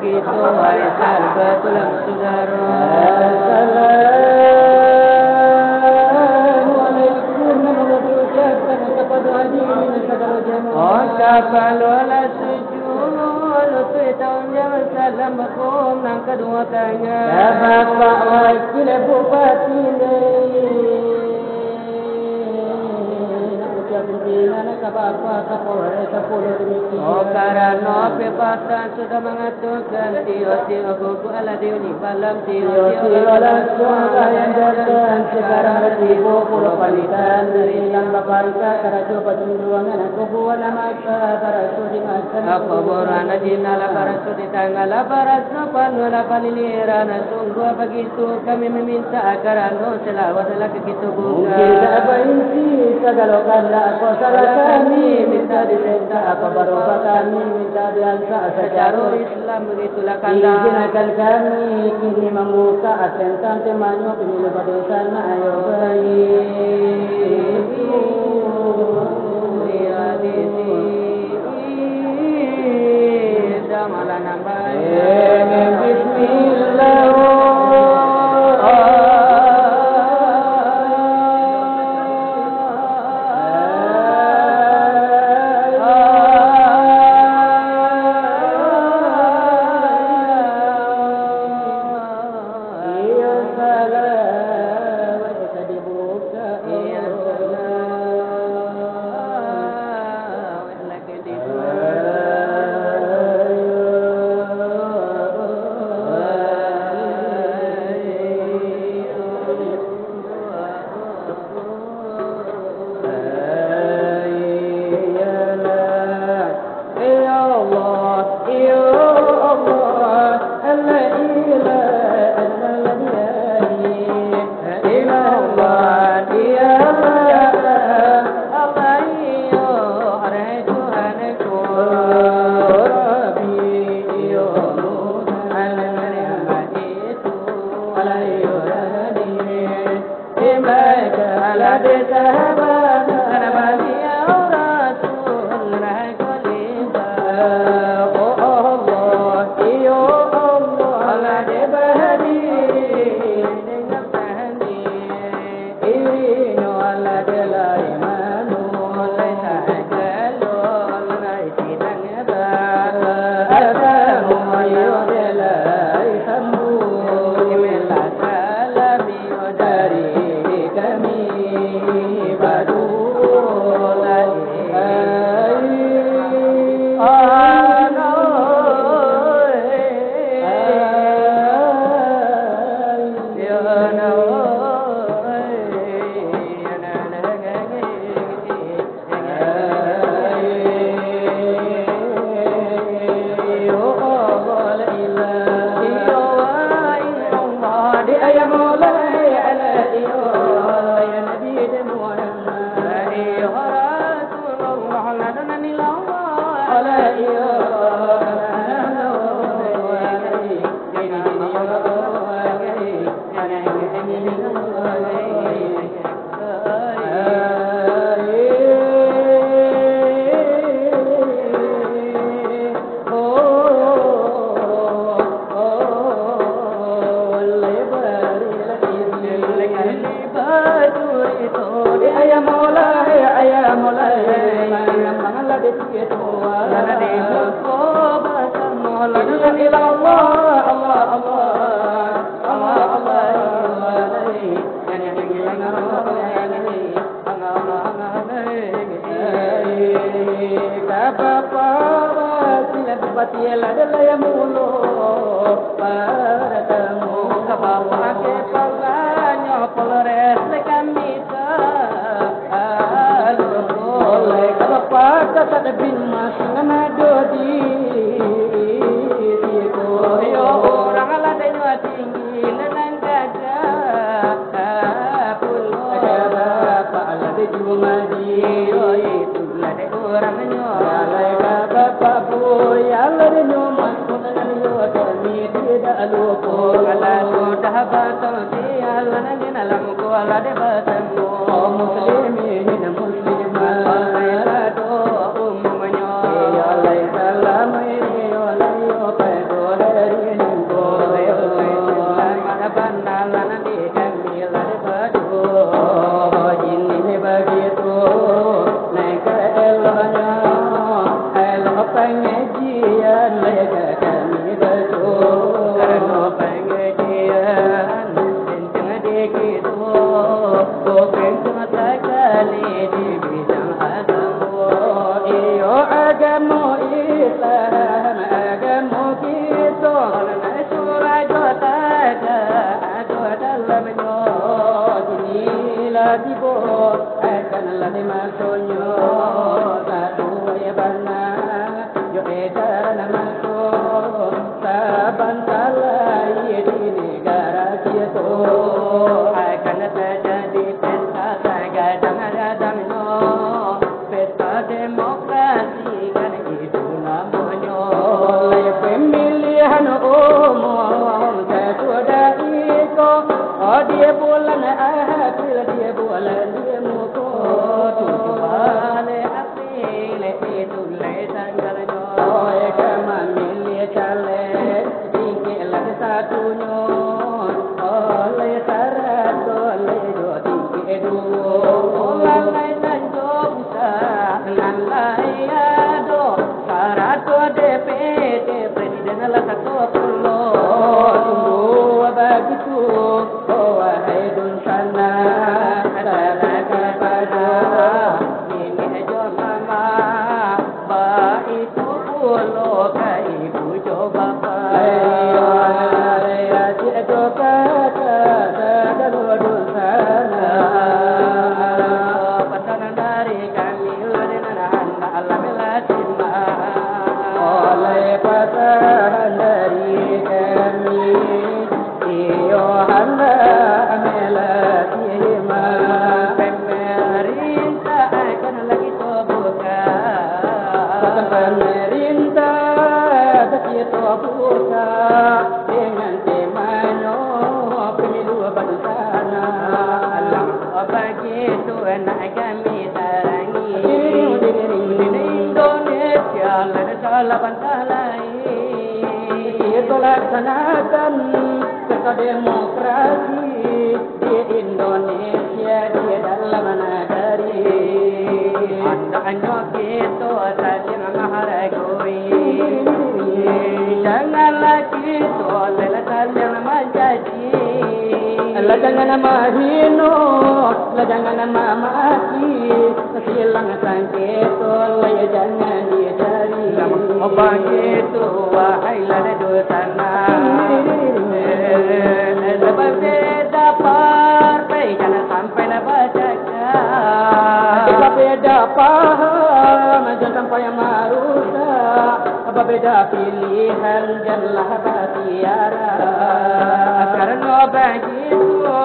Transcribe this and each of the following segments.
begitu hai sahabatul saudara. Assalamualaikum warahmatullahi wabarakatuh. Kepada hadirin saudara jemaah. Kapalulah sujud tahun jangan salam bakum nang kedua kanya. Bapak wakil bupati karena bebatan sudah mengaturkan tio-tio buku ala diuni malam tio-tio langsung yang datang sekarang ribu pulau palitan dari yang baparika karajo pajunduangan aku buat nama karajo di masa apa borana jinala karajo di tanggal barat panula paniliran sungguh begitu kami meminta agar anu selawat lagi kita buka kita berisi segala kala aku salah kami minta disenta apa barokah kami minta diangsa secara Islam begitulah kanda izinkan kami kini membuka asentan temanyo pemilu pada sana ayo baik ya disi damalan nambai bismillah la di bo akan la de masonyo satu ya bana yo edar na maso saban salai di negara kita akan terjadi pesta gadang-gadang no pesta demokrasi kan itu namanya oleh pemilihan umum sudah iko dia bulan April dia bulan dia muko 7 April itu tanggalnya oleh kemamili cale tinggi lagi satunya oleh syarat oleh dua tinggi dua lalai tanjung lalai ado syarat DPD presiden lah satu pulau tunggu begitu wahai dun sana adalah kepada ini jo mama ba itu pulau ke ibu coba ayo ayo kata dun sana pesanan dari kami ladenan alam latima oleh pesan dari kami iyo handa melatihma pemerintah akan lagi terbuka pemerintah kita buka dengan temanya pemilu bersama alam begitu enak kami tarangi Indonesia lada salah pantalai itu laksanakan serta demokrasi di Indonesia di dalam negeri anda anyok itu saja menghargai janganlah kita lada saja menjadi la jangan mahino la jangan mati silang sangketo la jangan dicari begitu wahai lada dosana berbeda partai jangan sampai baca beda paham jangan sampai merusak beda pilihan janganlah batiara karena begitu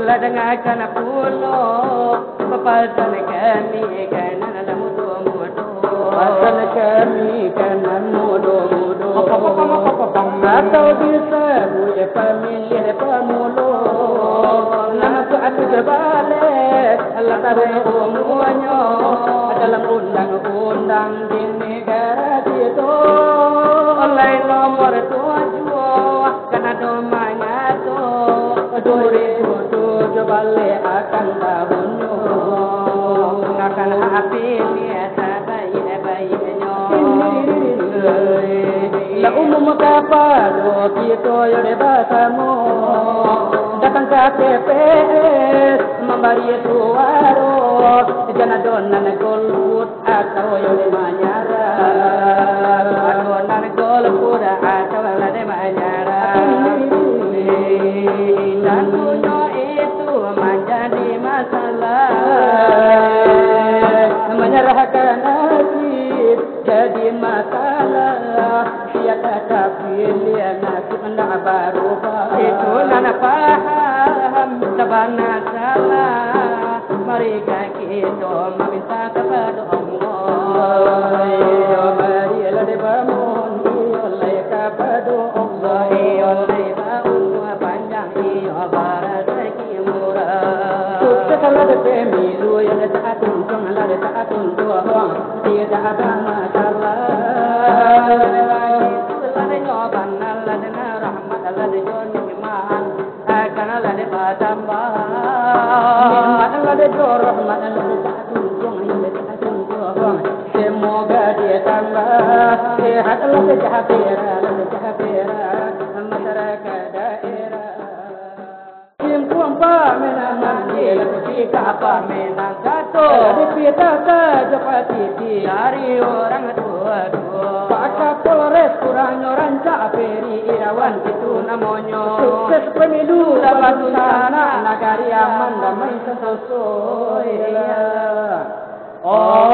ladangakan pulau pepasan kami kanan mudo-mudo pepasan kami kanan mudo-mudo atau bisa buya pemilih pemulo nama saat berbalik Allah taruh umumannya dalam undang-undang di negara itu oleh nomor 7 karena domanya tu 2007 balik akan tahunnya akan hati biasa baik-baiknya la umum kapado kita yo de basamu datang ke TPS memberi suara jangan donan golput atau yo de manyara donan golput atau de manyara tentunya itu menjadi masalah menyerahkan nasib jadi masalah siapa pilih nasib hendak berubah itu nana paham sabana salah mereka kita meminta kepada Allah marilah dibangun oleh kepada Allah oleh umur panjang barat rezeki murah sukses ada pemilu yang tak untung ada tak untung tidak ada masalah semoga dia tambah sehat sejahtera masyarakat daerah. Simpuan pamenangan Jika pemenang satu dipita saja pati dari orang tua Pak Kapolres kurang orang Panca Peri Irawan itu namanya. Sukses pemilu Dapat sana nagari aman damai sesuai. Oh